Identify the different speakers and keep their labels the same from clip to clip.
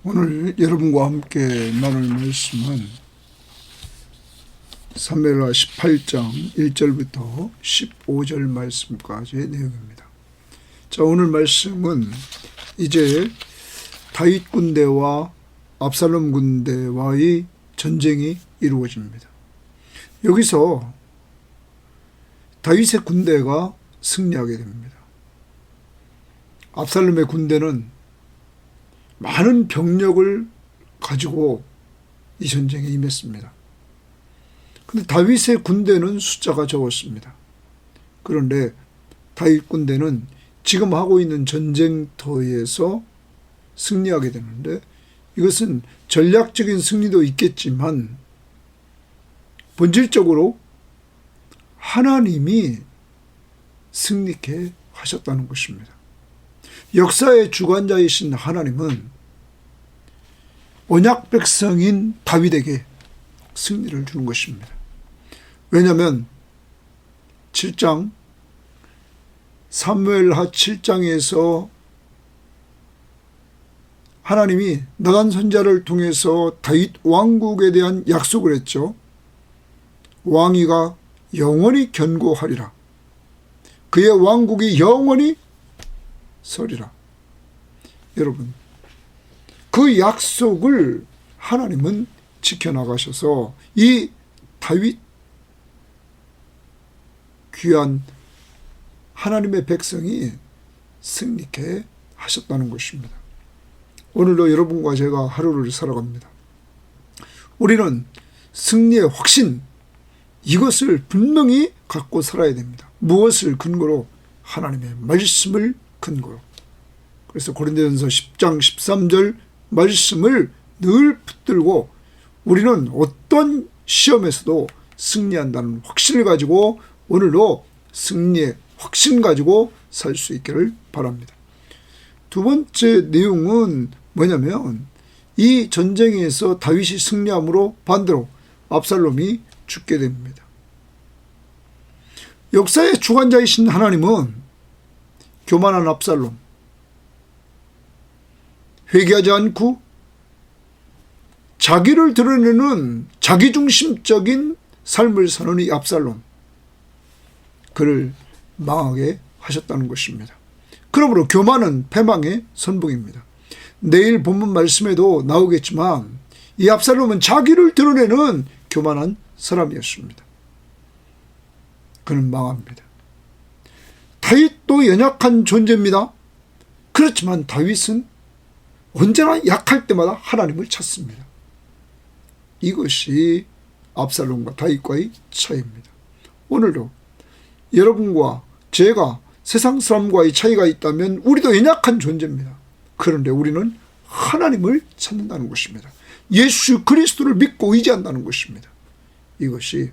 Speaker 1: 오늘 여러분과 함께 나눌 말씀은 사무엘하 18장 1절부터 15절 말씀까지의 내용입니다. 자, 오늘 말씀은 이제 다윗 군대와 압살롬 군대와의 전쟁이 이루어집니다. 여기서 다윗의 군대가 승리하게 됩니다. 압살롬의 군대는 많은 병력을 가지고 이 전쟁에 임했습니다. 그런데 다윗의 군대는 숫자가 적었습니다. 그런데 다윗 군대는 지금 하고 있는 전쟁터에서 승리하게 되는데, 이것은 전략적인 승리도 있겠지만 본질적으로 하나님이 승리케 하셨다는 것입니다. 역사의 주관자이신 하나님은 언약 백성인 다윗에게 승리를 주는 것입니다. 왜냐하면 7장 사무엘하 7장에서 하나님이 나단 선지자를 통해서 다윗 왕국에 대한 약속을 했죠. 왕위가 영원히 견고하리라. 그의 왕국이 영원히 서리라. 여러분, 그 약속을 하나님은 지켜나가셔서 이 다윗 귀한 하나님의 백성이 승리케 하셨다는 것입니다. 오늘도 여러분과 제가 하루를 살아갑니다. 우리는 승리의 확신, 이것을 분명히 갖고 살아야 됩니다. 무엇을 근거로? 하나님의 말씀을 근거로. 그래서 고린도전서 10장 13절 말씀을 늘 붙들고 우리는 어떤 시험에서도 승리한다는 확신을 가지고 오늘도 승리의 확신 가지고 살 수 있기를 바랍니다. 두 번째 내용은 뭐냐면, 이 전쟁에서 다윗이 승리함으로 반대로 압살롬이 죽게 됩니다. 역사의 주관자이신 하나님은 교만한 압살롬, 회개하지 않고 자기를 드러내는 자기중심적인 삶을 사는 이 압살롬, 그를 망하게 하셨다는 것입니다. 그러므로 교만은 패망의 선봉입니다. 내일 본문 말씀에도 나오겠지만 이 압살롬은 자기를 드러내는 교만한 사람이었습니다. 그는 망합니다. 다윗도 연약한 존재입니다. 그렇지만 다윗은 언제나 약할 때마다 하나님을 찾습니다. 이것이 압살롬과 다윗과의 차이입니다. 오늘도 여러분과 제가 세상 사람과의 차이가 있다면 우리도 연약한 존재입니다. 그런데 우리는 하나님을 찾는다는 것입니다. 예수 그리스도를 믿고 의지한다는 것입니다. 이것이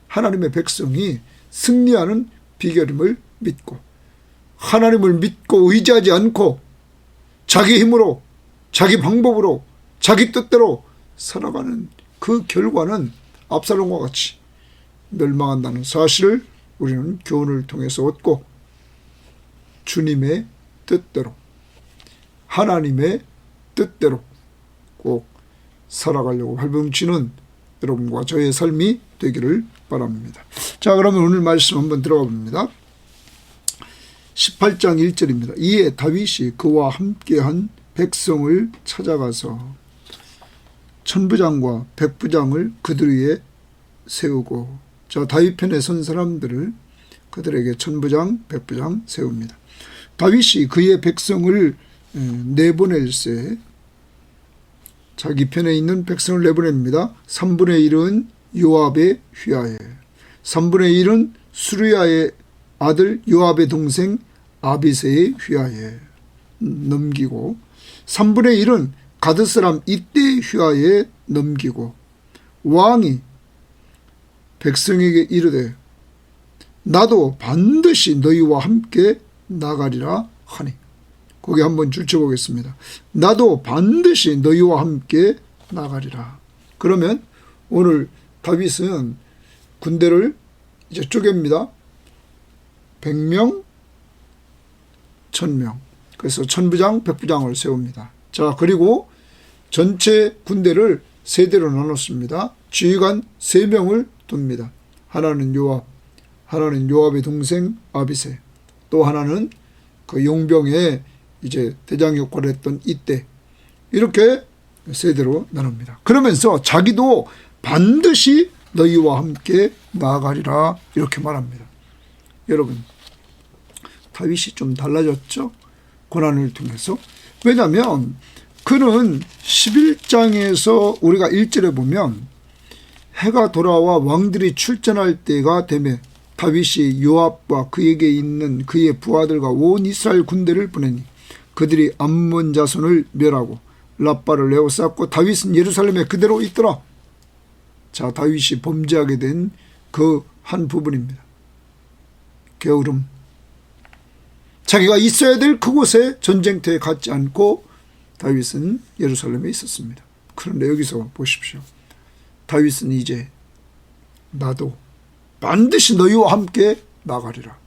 Speaker 1: 하나님의 백성이 승리하는 비결임을 믿고, 하나님을 믿고 의지하지 않고 자기 힘으로, 자기 방법으로, 자기 뜻대로 살아가는 그 결과는 압살롬과 같이 멸망한다는 사실을 우리는 교훈을 통해서 얻고, 주님의 뜻대로, 하나님의 뜻대로 꼭 살아가려고 발버둥치는 여러분과 저의 삶이 되기를 바랍니다. 자, 그러면 오늘 말씀 한번 들어가 봅니다. 18장 1절입니다. 이에 다윗이 그와 함께한 백성을 찾아가서 천부장과 백부장을 그들 위에 세우고, 자, 다윗 편에 선 사람들을 그들에게 천부장, 백부장 세웁니다. 다윗이 그의 백성을 내보낼세, 자기 편에 있는 백성을 내보냅니다. 3분의 1은 요압의 휘하에, 3분의 1은 수르야의 아들 요압의 동생 아비새의 휘하에 넘기고, 3분의 1은 가드 사람 이때의 휘하에 넘기고, 왕이 백성에게 이르되 나도 반드시 너희와 함께 나가리라 하니. 거기 한번 줄쳐보겠습니다. 나도 반드시 너희와 함께 나가리라. 그러면 오늘 다윗은 군대를 이제 쪼갭니다. 100명, 1000명. 그래서 천부장, 백부장을 세웁니다. 자, 그리고 전체 군대를 세대로 나눴습니다. 지휘관 3명을 둡니다. 하나는 요압, 하나는 요압의 동생 아비새, 또 하나는 그 용병의 이제 대장 역할을 했던 이때, 이렇게 세대로 나눕니다. 그러면서 자기도 반드시 너희와 함께 나아가리라 이렇게 말합니다. 여러분, 다윗이 좀 달라졌죠? 고난을 통해서. 왜냐하면 그는 11장에서 우리가 1절에 보면 해가 돌아와 왕들이 출전할 때가 되매 다윗이 요압과 그에게 있는 그의 부하들과 온 이스라엘 군대를 보내니 그들이 암몬 자손을 멸하고 라빠를 에워쌌고 다윗은 예루살렘에 그대로 있더라. 자, 다윗이 범죄하게 된 그 한 부분입니다. 게으름. 자기가 있어야 될 그곳에 전쟁터에 갔지 않고 다윗은 예루살렘에 있었습니다. 그런데 여기서 보십시오. 다윗은 이제 나도 반드시 너희와 함께 나가리라.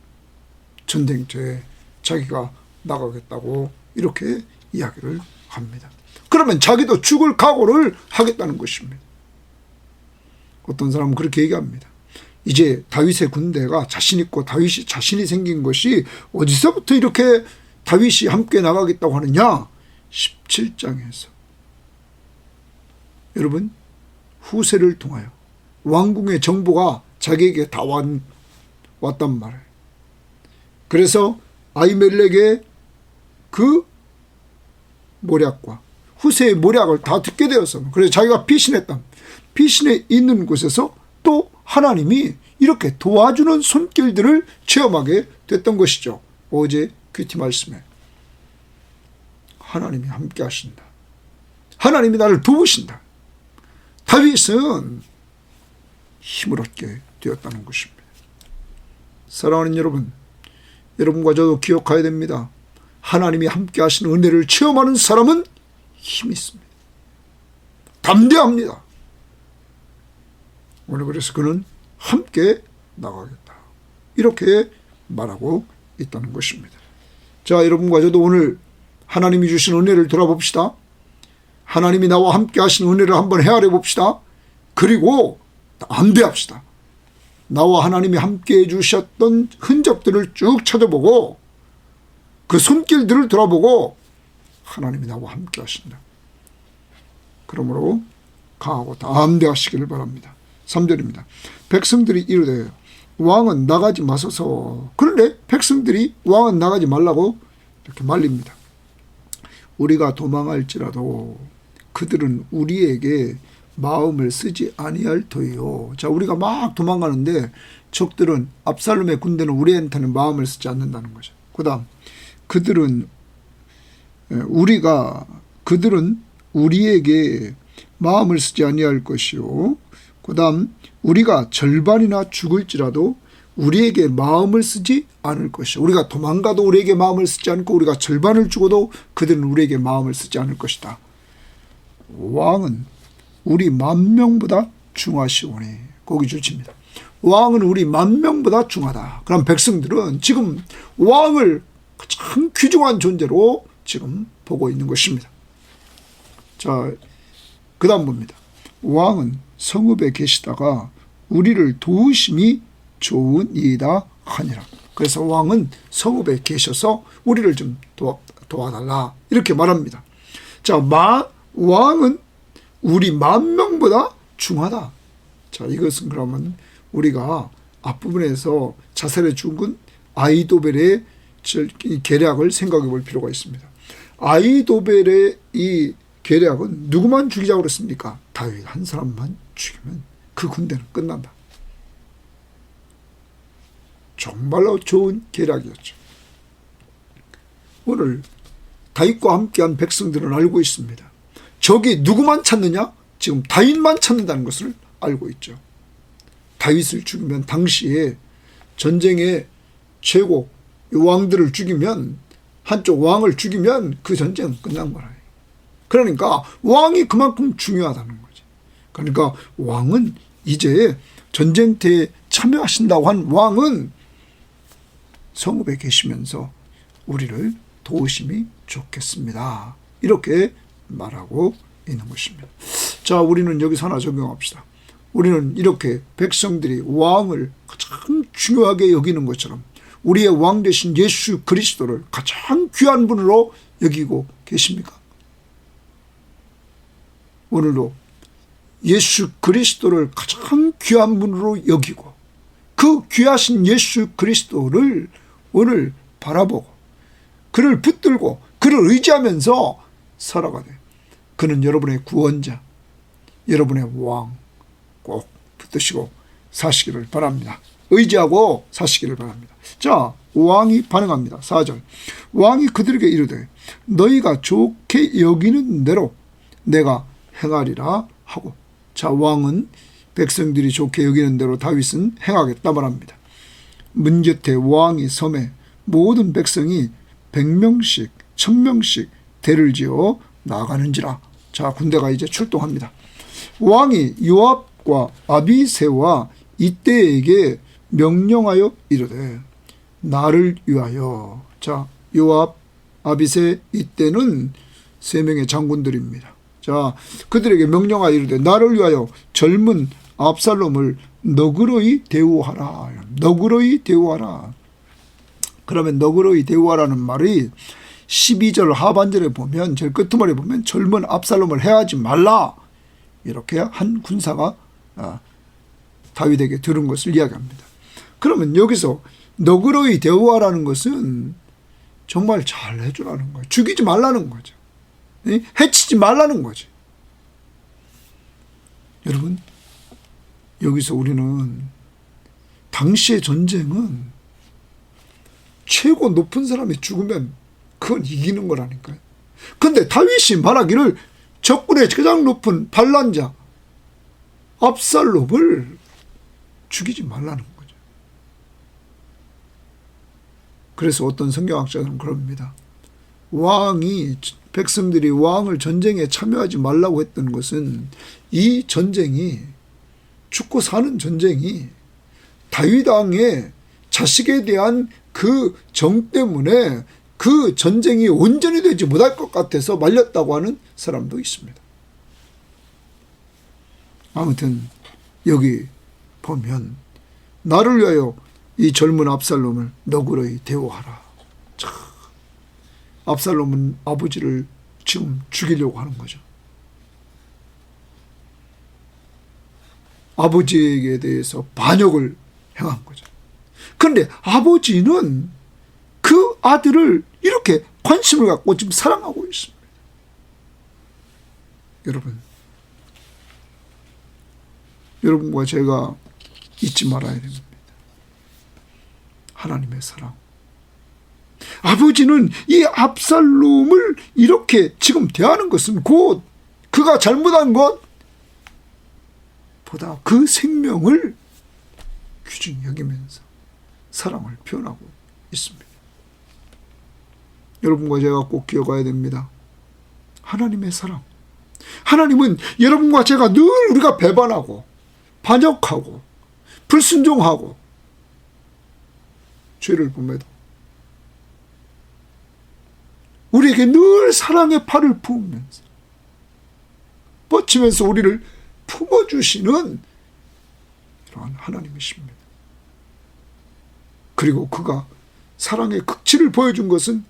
Speaker 1: 전쟁터에 자기가 나가겠다고 이렇게 이야기를 합니다. 그러면 자기도 죽을 각오를 하겠다는 것입니다. 어떤 사람은 그렇게 얘기합니다. 이제 다윗의 군대가 자신 있고 다윗이 자신이 생긴 것이 어디서부터 이렇게 다윗이 함께 나가겠다고 하느냐? 17장에서. 여러분, 후세를 통하여 왕궁의 정보가 자기에게 다 왔단 말이에요. 그래서 아히멜렉의 그 모략과 후세의 모략을 다 듣게 되어서, 그래서 자기가 피신했다. 피신해 있는 곳에서 또 하나님이 이렇게 도와주는 손길들을 체험하게 됐던 것이죠. 어제 큐티 말씀에 하나님이 함께 하신다. 하나님이 나를 도우신다. 다윗은 힘을 얻게 되었다는 것입니다. 사랑하는 여러분, 여러분과 저도 기억해야 됩니다. 하나님이 함께 하시는 은혜를 체험하는 사람은 힘이 있습니다. 담대합니다. 오늘 그래서 그는 함께 나가겠다. 이렇게 말하고 있다는 것입니다. 자, 여러분과 저도 오늘 하나님이 주신 은혜를 돌아봅시다. 하나님이 나와 함께 하신 은혜를 한번 헤아려 봅시다. 그리고 담대합시다. 나와 하나님이 함께 해주셨던 흔적들을 쭉 찾아보고 그 손길들을 돌아보고 하나님이 나와 함께 하신다. 그러므로 강하고 담대하시기를 바랍니다. 3절입니다. 백성들이 이르되 왕은 나가지 마소서. 그런데 백성들이 왕은 나가지 말라고 이렇게 말립니다. 우리가 도망할지라도 그들은 우리에게 마음을 쓰지 아니할 터이요. 자, 우리가 막 도망가는데 적들은, 압살롬의 군대는 우리한테는 마음을 쓰지 않는다는 거죠. 그 다음, 그들은 우리에게 마음을 쓰지 아니할 것이요. 그 다음, 우리가 절반이나 죽을지라도 우리에게 마음을 쓰지 않을 것이요. 우리가 도망가도 우리에게 마음을 쓰지 않고 우리가 절반을 죽어도 그들은 우리에게 마음을 쓰지 않을 것이다. 왕은 우리 10,000명보다 중하시오니. 거기 줄칩니다. 왕은 우리 10,000명보다 중하다. 그럼 백성들은 지금 왕을 가장 귀중한 존재로 지금 보고 있는 것입니다. 자, 그 다음 봅니다. 왕은 성읍에 계시다가 우리를 도우심이 좋으니이다 하니라. 그래서 왕은 성읍에 계셔서 우리를 좀 도와달라 이렇게 말합니다. 자, 왕은 우리 10,000명보다 중하다. 자, 이것은 그러면 우리가 앞부분에서 자살해 죽은 아히도벨의 계략을 생각해 볼 필요가 있습니다. 아히도벨의 이 계략은 누구만 죽이자고 그랬습니까? 다윗 한 사람만 죽이면 그 군대는 끝난다. 정말로 좋은 계략이었죠. 오늘 다윗과 함께한 백성들은 알고 있습니다. 적이 누구만 찾느냐? 지금 다윗만 찾는다는 것을 알고 있죠. 다윗을 죽이면, 당시에 전쟁의 최고 왕들을 죽이면, 한쪽 왕을 죽이면 그 전쟁은 끝난 거라. 그러니까 왕이 그만큼 중요하다는 거지. 그러니까 왕은 이제 전쟁터에 참여하신다고 한 왕은 성읍에 계시면서 우리를 도우심이 좋겠습니다. 이렇게 말하고 있는 것입니다. 자, 우리는 여기서 하나 적용합시다. 우리는 이렇게 백성들이 왕을 가장 중요하게 여기는 것처럼 우리의 왕 되신 예수 그리스도를 가장 귀한 분으로 여기고 계십니까? 오늘도 예수 그리스도를 가장 귀한 분으로 여기고 그 귀하신 예수 그리스도를 오늘 바라보고 그를 붙들고 그를 의지하면서 살아가되 그는 여러분의 구원자, 여러분의 왕 꼭 붙드시고 사시기를 바랍니다. 의지하고 사시기를 바랍니다. 자, 왕이 반응합니다. 4절. 왕이 그들에게 이르되 너희가 좋게 여기는 대로 내가 행하리라 하고. 자, 왕은 백성들이 좋게 여기는 대로 다윗은 행하겠다 말합니다. 문 곁에 왕이 섬에 모든 백성이 100명씩 1000명씩 대를 지어 나가는지라. 자, 군대가 이제 출동합니다. 왕이 요압과 아비새와 이때에게 명령하여 이르되 나를 위하여. 자, 요압, 아비새, 이때는 3명의 장군들입니다. 자, 그들에게 명령하여 이르되 나를 위하여 젊은 압살롬을 너그러이 대우하라. 너그러이 대우하라. 그러면 너그러이 대우하라는 말이 12절 하반절에 보면 제일 끝머리에 보면 젊은 압살롬을 해하지 말라. 이렇게 한 군사가 다윗에게 들은 것을 이야기합니다. 그러면 여기서 너그러이 대우하라는 것은 정말 잘 해주라는 거예요. 죽이지 말라는 거죠. 해치지 말라는 거죠. 여러분, 여기서 우리는 당시의 전쟁은 최고 높은 사람이 죽으면 그건 이기는 거라니까요. 근데 다윗이 말하기를 적군의 가장 높은 반란자 압살롬을 죽이지 말라는 거죠. 그래서 어떤 성경학자들은 그럽니다. 백성들이 왕을 전쟁에 참여하지 말라고 했던 것은 이 전쟁이 죽고 사는 전쟁이 다윗 왕의 자식에 대한 그 정 때문에 그 전쟁이 온전히 되지 못할 것 같아서 말렸다고 하는 사람도 있습니다. 아무튼 여기 보면 나를 위하여 이 젊은 압살롬을 너그러이 대우하라. 참, 압살롬은 아버지를 지금 죽이려고 하는 거죠. 아버지에게 대해서 반역을 행한 거죠. 그런데 아버지는 그 아들을 이렇게 관심을 갖고 지금 사랑하고 있습니다. 여러분과 제가 잊지 말아야 됩니다. 하나님의 사랑. 아버지는 이 압살롬을 이렇게 지금 대하는 것은 곧 그가 잘못한 것보다 그 생명을 귀중히 여기면서 사랑을 표현하고 있습니다. 여러분과 제가 꼭 기억해야 됩니다. 하나님의 사랑. 하나님은 여러분과 제가 늘 우리가 배반하고 반역하고 불순종하고 죄를 범해도 우리에게 늘 사랑의 팔을 부으면서 뻗치면서 우리를 품어주시는 이러한 하나님이십니다. 그리고 그가 사랑의 극치를 보여준 것은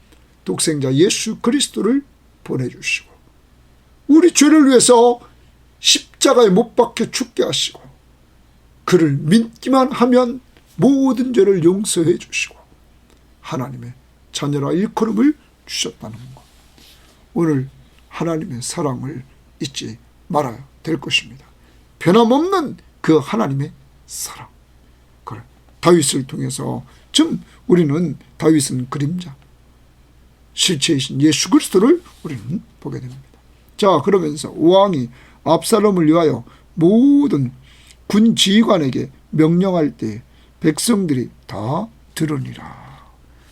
Speaker 1: 독생자 예수 그리스도를 보내주시고 우리 죄를 위해서 십자가에 못 박혀 죽게 하시고 그를 믿기만 하면 모든 죄를 용서해 주시고 하나님의 자녀라 일컬음을 주셨다는 것. 오늘 하나님의 사랑을 잊지 말아야 될 것입니다. 변함없는 그 하나님의 사랑. 그걸 다윗을 통해서 지금 우리는 다윗은 그림자, 실체이신 예수 그리스도를 우리는 보게 됩니다. 자, 그러면서 왕이 압살롬을 위하여 모든 군 지휘관에게 명령할 때 백성들이 다 들으니라.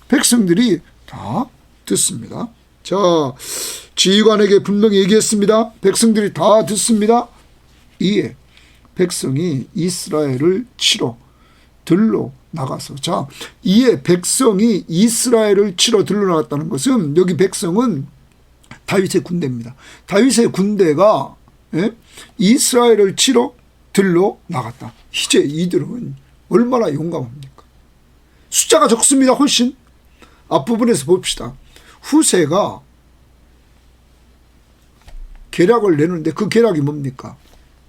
Speaker 1: 백성들이 다 듣습니다. 자, 지휘관에게 분명히 얘기했습니다. 백성들이 다 듣습니다. 이에 백성이 이스라엘을 치러 들러 나가서. 자, 이에 백성이 이스라엘을 치러 들러 나갔다는 것은 여기 백성은 다윗의 군대입니다. 다윗의 군대가 이스라엘을 치러 들러 나갔다. 이제 이들은 얼마나 용감합니까? 숫자가 적습니다. 훨씬. 앞부분에서 봅시다. 후세가 계략을 내는데 그 계략이 뭡니까?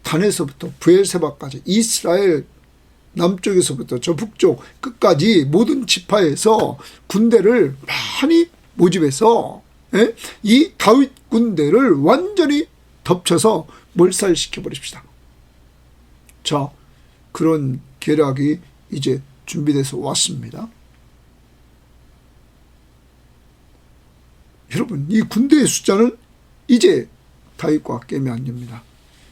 Speaker 1: 단에서부터 부엘세바까지 이스라엘 남쪽에서부터 저 북쪽 끝까지 모든 지파에서 군대를 많이 모집해서 이 다윗 군대를 완전히 덮쳐서 몰살시켜 버립시다. 자, 그런 계략이 이제 준비돼서 왔습니다. 여러분, 이 군대의 숫자는 이제 다윗과 게임이 안 됩니다.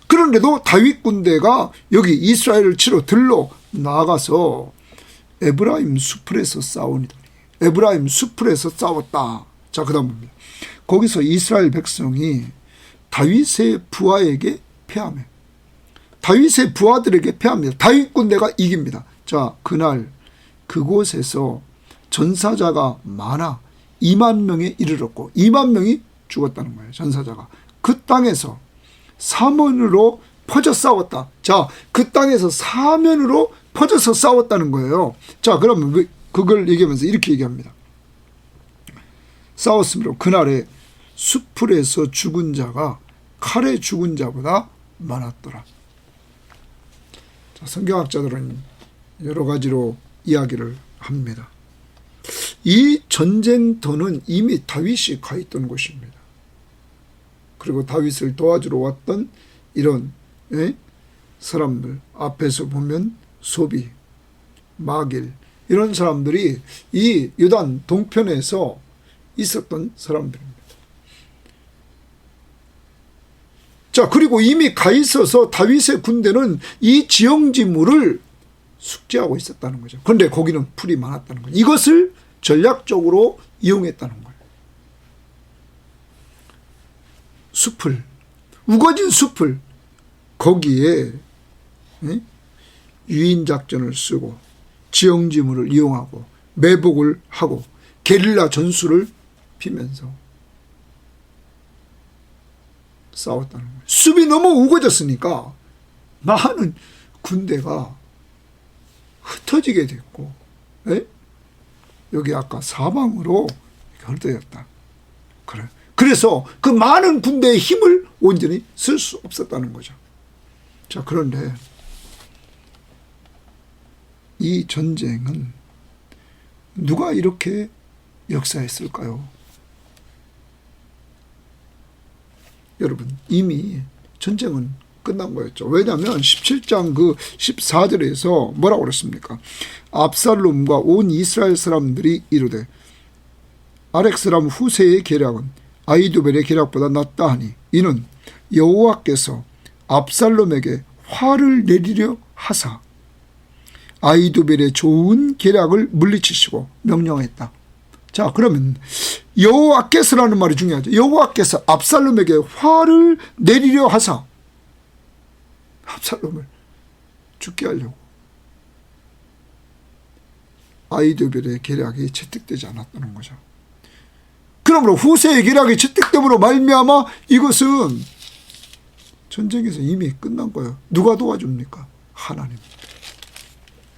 Speaker 1: 그런데도 다윗 군대가 여기 이스라엘을 치러 들러 나가서 에브라임 수풀에서 싸우니더니 에브라임 수풀에서 싸웠다. 자, 그 다음 봅니다. 거기서 이스라엘 백성이 다윗의 부하에게 패하며 다윗의 부하들에게 패합니다. 다윗 군대가 이깁니다. 자, 그날 그곳에서 전사자가 많아 2만 명에 이르렀고 2만 명이 죽었다는 거예요. 전사자가. 그 땅에서 사면으로 퍼져 싸웠다. 자, 그 땅에서 사면으로 퍼져서 싸웠다는 거예요. 자, 그러면 그걸 얘기하면서 이렇게 얘기합니다. 싸웠으므로 그날에 수풀에서 죽은 자가 칼에 죽은 자보다 많았더라. 자, 성경학자들은 여러 가지로 이야기를 합니다. 이 전쟁터는 이미 다윗이 가 있던 곳입니다. 그리고 다윗을 도와주러 왔던 이런 사람들 앞에서 보면 소비, 마길 이런 사람들이 이 요단 동편에서 있었던 사람들입니다. 자, 그리고 이미 가 있어서 다윗의 군대는 이 지형지물을 숙지하고 있었다는 거죠. 그런데 거기는 풀이 많았다는 거죠. 이것을 전략적으로 이용했다는 거예요. 숲을, 우거진 숲을 거기에 유인작전을 쓰고 지형지물을 이용하고 매복을 하고 게릴라 전술을 피면서 싸웠다는 거예요. 숲이 너무 우거졌으니까 많은 군대가 흩어지게 됐고 여기 아까 사방으로 흩어졌다. 그래. 그래서 그 많은 군대의 힘을 온전히 쓸 수 없었다는 거죠. 자, 그런데 이 전쟁은 누가 이렇게 역사했을까요? 여러분, 이미 전쟁은 끝난 거였죠. 왜냐하면 17장 그 14절에서 뭐라고 그랬습니까? 압살롬과 온 이스라엘 사람들이 이르되 아렉사람 후세의 계략은 아히도벨의 계략보다 낫다 하니 이는 여호와께서 압살롬에게 화를 내리려 하사 아히도벨의 좋은 계략을 물리치시고 명령했다. 자, 그러면 여호와께서라는 말이 중요하죠. 여호와께서 압살롬에게 화를 내리려 하사 압살롬을 죽게 하려고 아히도벨의 계략이 채택되지 않았다는 거죠. 그러므로 후세의 계략이 채택됨으로 말미암아 이것은 전쟁에서 이미 끝난 거예요. 누가 도와줍니까? 하나님.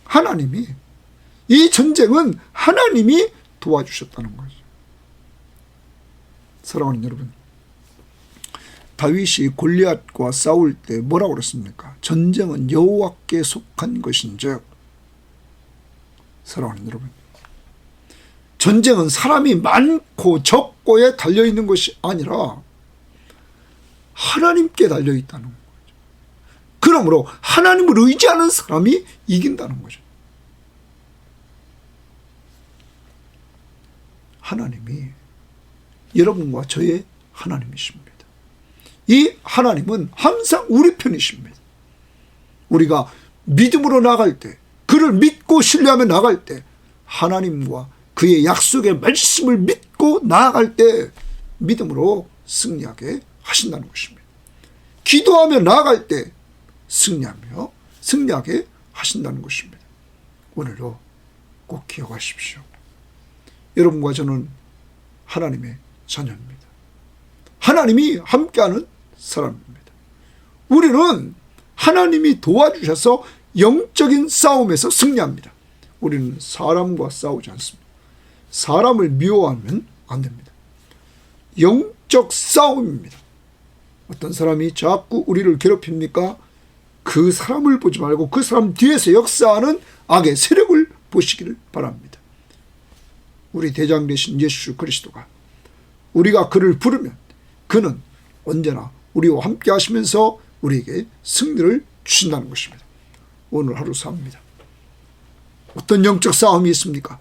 Speaker 1: 하나님이, 이 전쟁은 하나님이 도와주셨다는 거죠. 사랑하는 여러분, 다윗이 골리앗과 싸울 때 뭐라고 그랬습니까? 전쟁은 여호와께 속한 것인즉, 사랑하는 여러분, 전쟁은 사람이 많고 적고에 달려있는 것이 아니라 하나님께 달려있다는 거죠. 그러므로 하나님을 의지하는 사람이 이긴다는 거죠. 하나님이 여러분과 저의 하나님이십니다. 이 하나님은 항상 우리 편이십니다. 우리가 믿음으로 나갈 때, 그를 믿고 신뢰하며 나갈 때, 하나님과 그의 약속의 말씀을 믿고 나아갈 때 믿음으로 승리하게 하신다는 것입니다. 기도하며 나아갈 때 승리하게 하신다는 것입니다. 오늘도 꼭 기억하십시오. 여러분과 저는 하나님의 자녀입니다. 하나님이 함께하는 사람입니다. 우리는 하나님이 도와주셔서 영적인 싸움에서 승리합니다. 우리는 사람과 싸우지 않습니다. 사람을 미워하면 안 됩니다. 영적 싸움입니다. 어떤 사람이 자꾸 우리를 괴롭힙니까? 그 사람을 보지 말고 그 사람 뒤에서 역사하는 악의 세력을 보시기를 바랍니다. 우리 대장 되신 예수 그리스도가 우리가 그를 부르면 그는 언제나 우리와 함께 하시면서 우리에게 승리를 주신다는 것입니다. 오늘 하루 삽니다. 어떤 영적 싸움이 있습니까?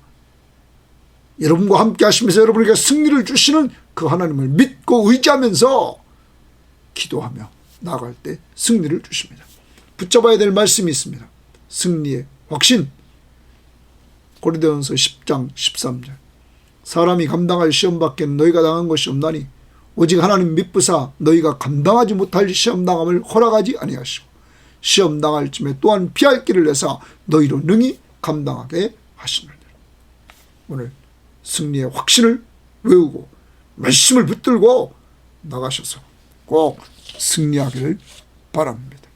Speaker 1: 여러분과 함께 하시면서 여러분에게 승리를 주시는 그 하나님을 믿고 의지하면서 기도하며 나아갈 때 승리를 주십니다. 붙잡아야 될 말씀이 있습니다. 승리의 확신. 고린도전서 10장 13절. 사람이 감당할 시험밖에는 너희가 당한 것이 없나니 오직 하나님 믿부사 너희가 감당하지 못할 시험당함을 허락하지 아니하시고 시험당할 쯤에 또한 피할 길을 내사 너희로 능히 감당하게 하시느니라. 오늘 승리의 확신을 외우고 말씀을 붙들고 나가셔서 꼭 승리하기를 바랍니다.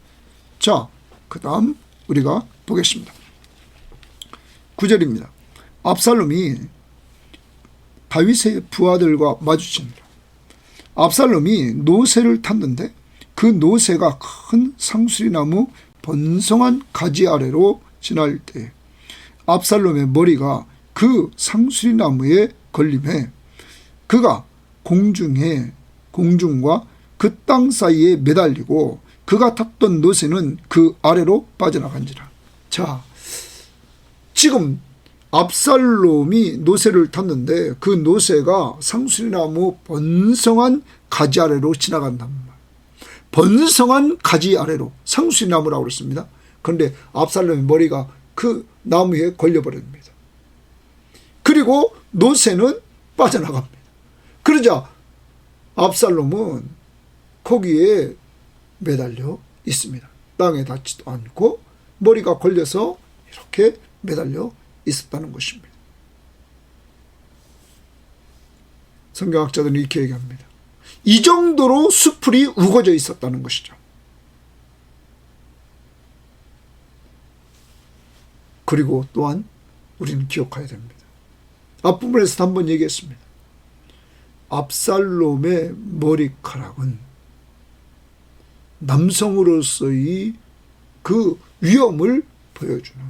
Speaker 1: 자, 그 다음 우리가 보겠습니다. 9절입니다. 압살롬이 다윗의 부하들과 마주치니라. 압살롬이 노새를 탔는데 그 노새가 큰 상수리나무 번성한 가지 아래로 지날 때 압살롬의 머리가 그 상수리나무에 걸림에 그가 공중과 그 땅 사이에 매달리고 그가 탔던 노새는 그 아래로 빠져나간지라. 자, 지금 압살롬이 노새를 탔는데 그 노새가 상수리나무 번성한 가지 아래로 지나간단 말이에요. 번성한 가지 아래로 상수리나무라고 그랬습니다. 그런데 압살롬의 머리가 그 나무에 걸려버립니다. 그리고 노새는 빠져나갑니다. 그러자 압살롬은 거기에 매달려 있습니다. 땅에 닿지도 않고 머리가 걸려서 이렇게 매달려 있었다는 것입니다. 성경학자들은 이렇게 얘기합니다. 이 정도로 수풀이 우거져 있었다는 것이죠. 그리고 또한 우리는 기억해야 됩니다. 앞부분에서 한번 얘기했습니다. 압살롬의 머리카락은 남성으로서의 그 위엄을 보여주는,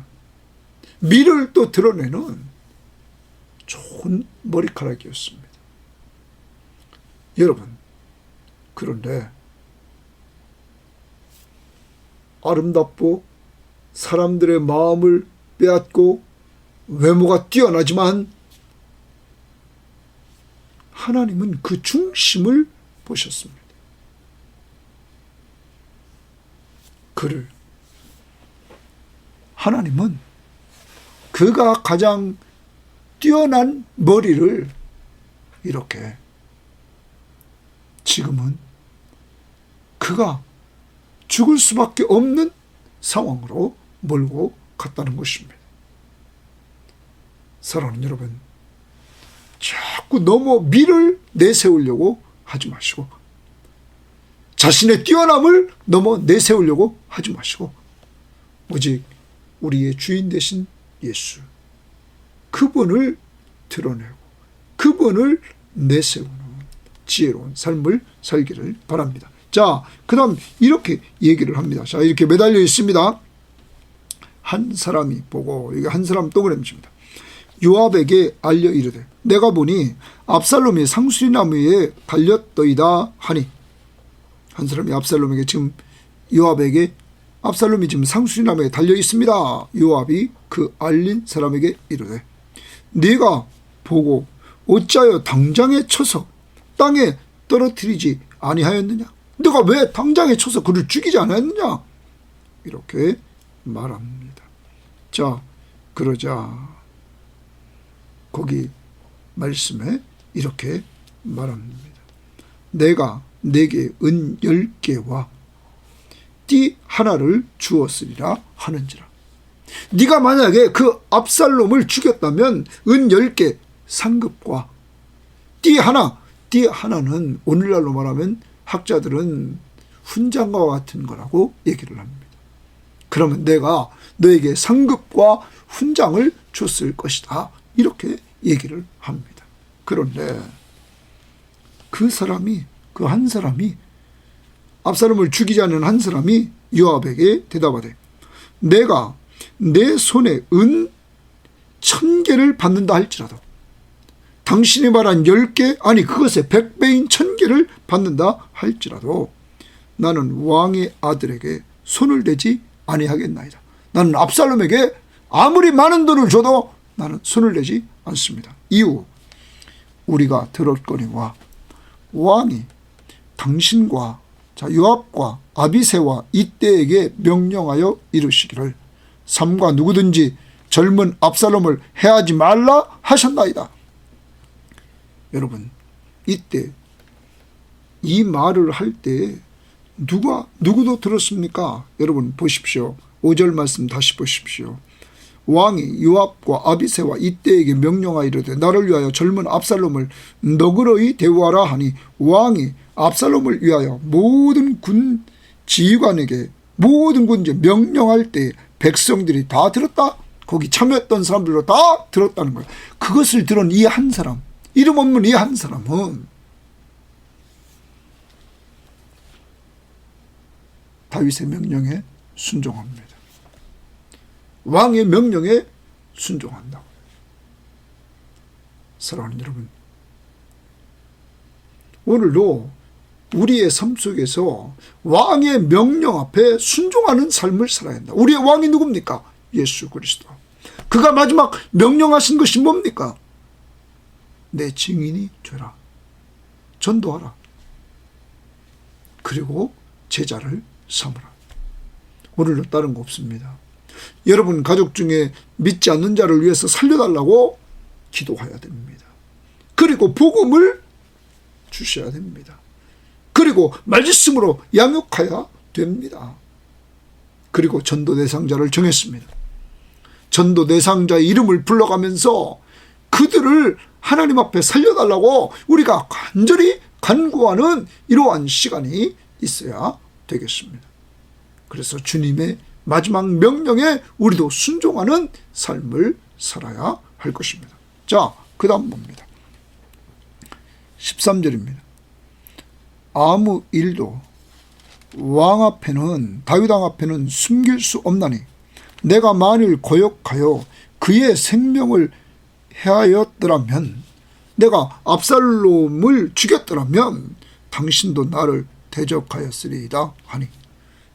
Speaker 1: 미를 또 드러내는 좋은 머리카락이었습니다. 여러분, 그런데 아름답고 사람들의 마음을 빼앗고 외모가 뛰어나지만 하나님은 그 중심을 보셨습니다. 하나님은 그가 가장 뛰어난 머리를 이렇게 지금은 그가 죽을 수밖에 없는 상황으로 몰고 갔다는 것입니다. 사랑하는 여러분, 자꾸 너무 미를 내세우려고 하지 마시고 자신의 뛰어남을 너무 내세우려고 하지 마시고 오직 우리의 주인 되신 예수, 그분을 드러내고 그분을 내세우는 지혜로운 삶을 살기를 바랍니다. 자, 그 다음 이렇게 얘기를 합니다. 자, 이렇게 매달려 있습니다. 한 사람이 보고, 이게 한 사람 동그라미입니다. 요압에게 알려 이르되 내가 보니 압살롬이 상수리나무에 달렸더이다 하니, 한 사람이 압살롬에게 지금 요압에게 압살롬이 지금 상수리나무에 달려 있습니다. 요압이 그 알린 사람에게 이르되 네가 보고 어찌하여 당장에 쳐서 땅에 떨어뜨리지 아니하였느냐? 네가 왜 당장에 쳐서 그를 죽이지 않았느냐? 이렇게 말합니다. 자, 그러자 거기 말씀에 이렇게 말합니다. 내가 내게 은 10개와 띠 하나를 주었으리라 하는지라. 네가 만약에 그 압살롬을 죽였다면 은 10개 상급과 띠 하나, 앞뒤 하나는 오늘날로 말하면 학자들은 훈장과 같은 거라고 얘기를 합니다. 그러면 내가 너에게 상급과 훈장을 줬을 것이다, 이렇게 얘기를 합니다. 그런데 그 한 사람이 압살롬을 죽이자는 한 사람이 요압에게 대답하되, 내가 내 손에 은 1000개를 받는다 할지라도, 당신이 말한 10개, 아니 그것의 100배인 1000개를 받는다 할지라도 나는 왕의 아들에게 손을 대지 아니하겠나이다. 나는 압살롬에게 아무리 많은 돈을 줘도 나는 손을 대지 않습니다. 이후 우리가 들었거니와 왕이 당신과 요압과 아비새와 이때에게 명령하여 이르시기를 삼가 누구든지 젊은 압살롬을 해하지 말라 하셨나이다. 여러분, 이때 이 말을 할 때 누구도 들었습니까? 여러분 보십시오. 5절 말씀 다시 보십시오. 왕이 요압과 아비새와 이때에게 명령하여 이르되 나를 위하여 젊은 압살롬을 너그러이 대우하라 하니, 왕이 압살롬을 위하여 모든 군 지휘관에게 모든 군제 명령할 때 백성들이 다 들었다. 거기 참여했던 사람들도 다 들었다는 거예요. 그것을 들은 이 한 사람, 이름 없는 이 한 사람은 다윗의 명령에 순종합니다. 왕의 명령에 순종한다고. 사랑하는 여러분, 오늘도 우리의 삶 속에서 왕의 명령 앞에 순종하는 삶을 살아야 한다. 우리의 왕이 누굽니까? 예수 그리스도. 그가 마지막 명령하신 것이 뭡니까? 내 증인이 되라, 전도하라, 그리고 제자를 삼으라. 오늘도 다른 거 없습니다. 여러분 가족 중에 믿지 않는 자를 위해서 살려달라고 기도해야 됩니다. 그리고 복음을 주셔야 됩니다. 그리고 말씀으로 양육해야 됩니다. 그리고 전도 대상자를 정했습니다. 전도 대상자의 이름을 불러가면서 그들을 하나님 앞에 살려달라고 우리가 간절히 간구하는 이러한 시간이 있어야 되겠습니다. 그래서 주님의 마지막 명령에 우리도 순종하는 삶을 살아야 할 것입니다. 자, 그 다음 봅니다. 13절입니다. 아무 일도 왕 앞에는, 다윗 왕 앞에는 숨길 수 없나니 내가 만일 거역하여 그의 생명을 해하였더라면, 내가 압살롬을 죽였더라면 당신도 나를 대적하였으리이다 하니,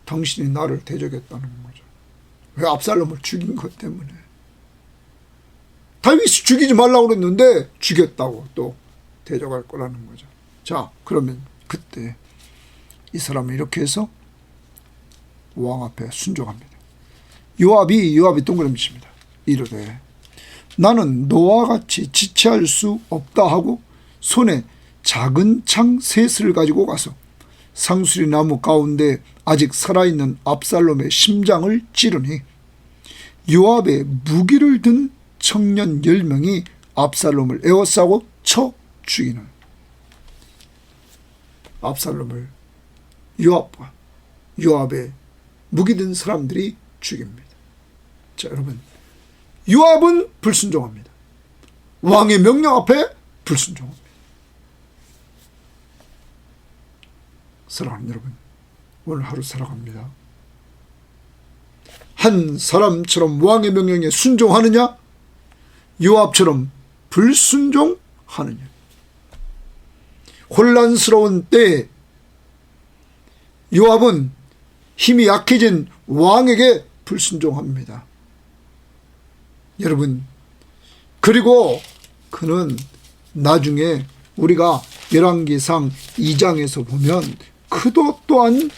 Speaker 1: 당신이 나를 대적했다는 거죠. 왜? 압살롬을 죽인 것 때문에. 다윗이 죽이지 말라고 그랬는데 죽였다고 또 대적할 거라는 거죠. 자, 그러면 그때 이 사람은 이렇게 해서 왕 앞에 순종합니다. 요압이 동그라미 칩니다. 이르되 나는 너와 같이 지체할 수 없다 하고 손에 작은 창 셋을 가지고 가서 상수리 나무 가운데 아직 살아있는 압살롬의 심장을 찌르니, 요압의 무기를 든 청년 10명이 압살롬을 에워싸고 쳐 죽이는, 압살롬을 요압과 요압의 무기 든 사람들이 죽입니다. 자, 여러분, 요압은 불순종합니다. 왕의 명령 앞에 불순종합니다. 사랑하는 여러분, 오늘 하루 살아갑니다. 한 사람처럼 왕의 명령에 순종하느냐, 요압처럼 불순종하느냐. 혼란스러운 때에 요압은 힘이 약해진 왕에게 불순종합니다. 여러분, 그리고 그는 나중에 우리가 열왕기상 2장에서 보면 그도 또한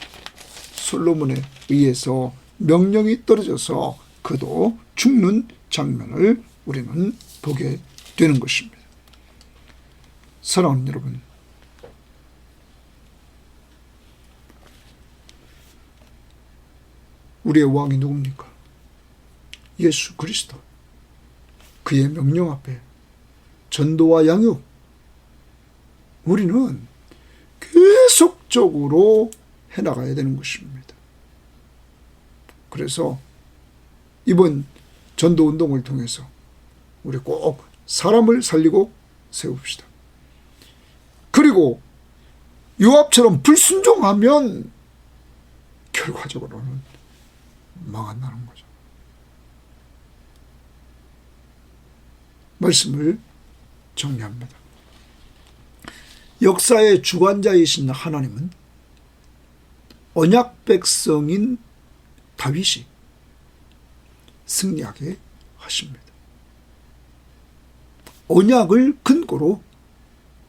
Speaker 1: 솔로몬에 의해서 명령이 떨어져서 그도 죽는 장면을 우리는 보게 되는 것입니다. 사랑하는 여러분, 우리의 왕이 누굽니까? 예수 그리스도. 그의 명령 앞에 전도와 양육, 우리는 계속적으로 해나가야 되는 것입니다. 그래서 이번 전도운동을 통해서 우리 꼭 사람을 살리고 세웁시다. 그리고 요압처럼 불순종하면 결과적으로는 망한다는 거죠. 말씀을 정리합니다. 역사의 주관자이신 하나님은 언약 백성인 다윗이 승리하게 하십니다. 언약을 근거로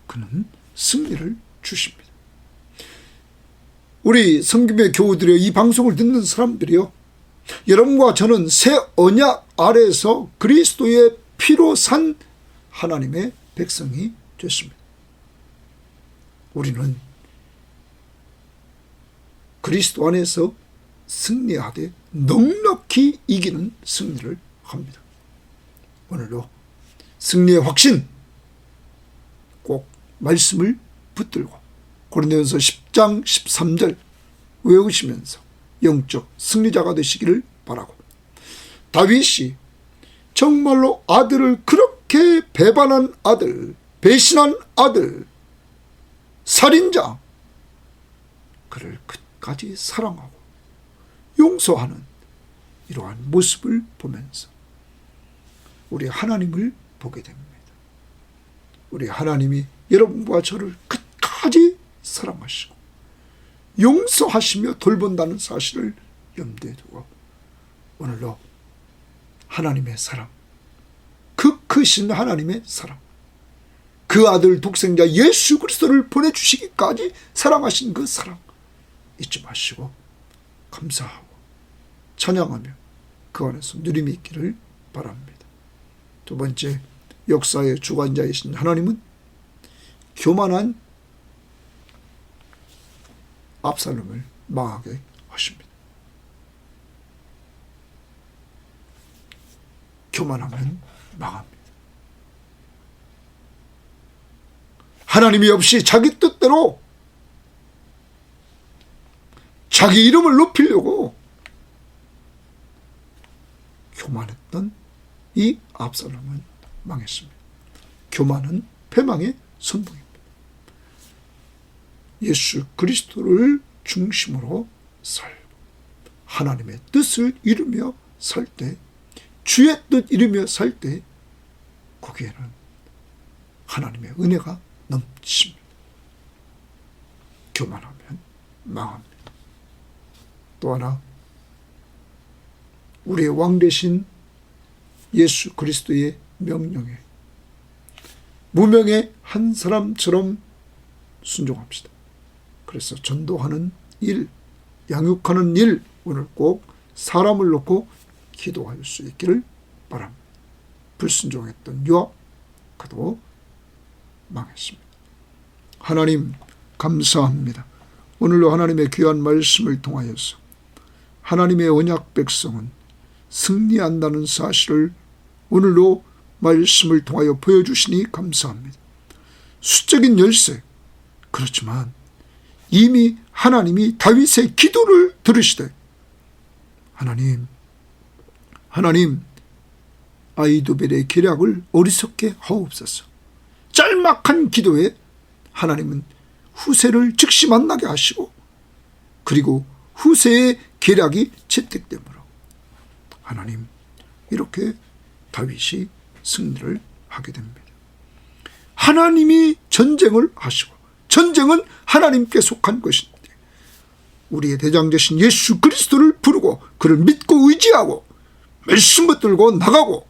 Speaker 1: 그는 승리를 주십니다. 우리 성김의 교우들이요, 이 방송을 듣는 사람들이요, 여러분과 저는 새 언약 아래에서 그리스도의 피로 산 하나님의 백성이 됐습니다. 우리는 그리스도 안에서 승리하되 넉넉히 이기는 승리를 합니다. 오늘도 승리의 확신, 꼭 말씀을 붙들고 고린도전서 10장 13절 외우시면서 영적 승리자가 되시기를 바라고, 다윗이 정말로 아들을 그렇게 배반한 아들, 배신한 아들, 살인자, 그를 끝까지 사랑하고 용서하는 이러한 모습을 보면서 우리 하나님을 보게 됩니다. 우리 하나님이 여러분과 저를 끝까지 사랑하시고 용서하시며 돌본다는 사실을 염두에 두고 오늘도 하나님의 사랑, 그 크신 하나님의 사랑, 그 아들 독생자 예수 그리스도를 보내주시기까지 사랑하신 그 사랑 잊지 마시고 감사하고 찬양하며 그 안에서 누림이 있기를 바랍니다. 두 번째, 역사의 주관자이신 하나님은 교만한 압살롬을 망하게 하십니다. 교만하면 망합니다. 하나님이 없이 자기 뜻대로 자기 이름을 높이려고 교만했던 이 압살롬은 망했습니다. 교만은 패망의 선봉입니다. 예수 그리스도를 중심으로 살고 하나님의 뜻을 이루며 살 때, 주의 뜻 이루며 살 때 거기에는 하나님의 은혜가 넘칩니다. 교만하면 망합니다. 또 하나, 우리의 왕 되신 예수 그리스도의 명령에 무명의 한 사람처럼 순종합시다. 그래서 전도하는 일, 양육하는 일, 오늘 꼭 사람을 놓고 기도할 수 있기를 바랍니다. 불순종했던 요압, 그도 망했습니다. 하나님 감사합니다. 오늘로 하나님의 귀한 말씀을 통하여서 하나님의 언약 백성은 승리한다는 사실을 오늘로 말씀을 통하여 보여주시니 감사합니다. 수적인 열쇠, 그렇지만 이미 하나님이 다윗의 기도를 들으시되 하나님 아히도벨의 계략을 어리석게 하옵소서. 짤막한 기도에 하나님은 후세를 즉시 만나게 하시고 그리고 후세의 계략이 채택되므로 하나님 이렇게 다윗이 승리를 하게 됩니다. 하나님이 전쟁을 하시고 전쟁은 하나님께 속한 것인데 우리의 대장 되신 예수 그리스도를 부르고 그를 믿고 의지하고 말씀 붙들고 나가고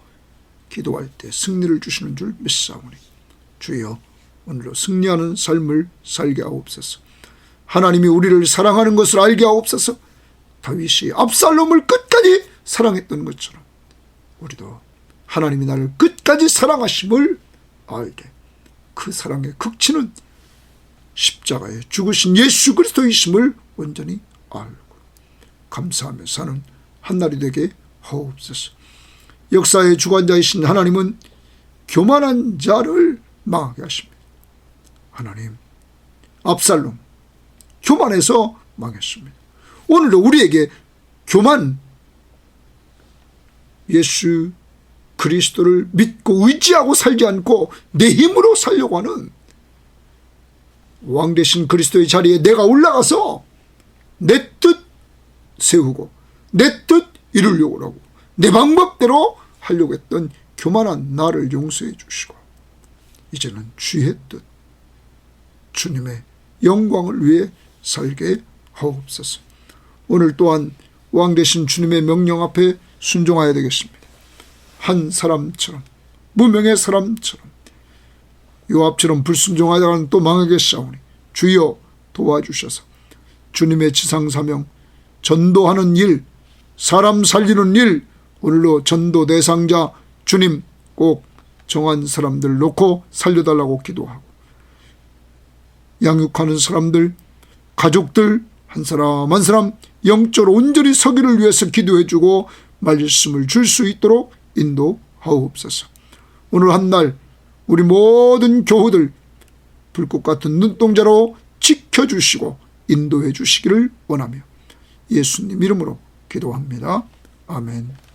Speaker 1: 기도할 때 승리를 주시는 줄 믿사오니 주여 오늘도 승리하는 삶을 살게 하옵소서. 하나님이 우리를 사랑하는 것을 알게 하옵소서. 다윗이 압살롬을 끝까지 사랑했던 것처럼 우리도 하나님이 나를 끝까지 사랑하심을 알게, 그 사랑의 극치는 십자가에 죽으신 예수 그리스도이심을 온전히 알고 감사하며 사는 한날이 되게 하옵소서. 역사의 주관자이신 하나님은 교만한 자를 망하게 하십니다. 하나님, 압살롬 교만해서 망했습니다. 오늘도 우리에게 교만, 예수 그리스도를 믿고 의지하고 살지 않고 내 힘으로 살려고 하는 왕 대신 그리스도의 자리에 내가 올라가서 내 뜻 세우고 내 뜻 이루려고 하고 내 방법대로 하려고 했던 교만한 나를 용서해 주시고 이제는 주의 뜻, 주님의 영광을 위해 살게 하옵소서. 오늘 또한 왕 대신 주님의 명령 앞에 순종하여야 되겠습니다. 한 사람처럼, 무명의 사람처럼 요압처럼 불순종하다가는 또 망하겠사오니 주여 도와주셔서 주님의 지상사명, 전도하는 일, 사람 살리는 일, 오늘로 전도 대상자 주님 꼭 정한 사람들 놓고 살려달라고 기도하고, 양육하는 사람들, 가족들 한 사람 한 사람 영적으로 온전히 서기를 위해서 기도해주고 말씀을 줄 수 있도록 인도하옵소서. 오늘 한날 우리 모든 교우들 불꽃 같은 눈동자로 지켜주시고 인도해 주시기를 원하며 예수님 이름으로 기도합니다. 아멘.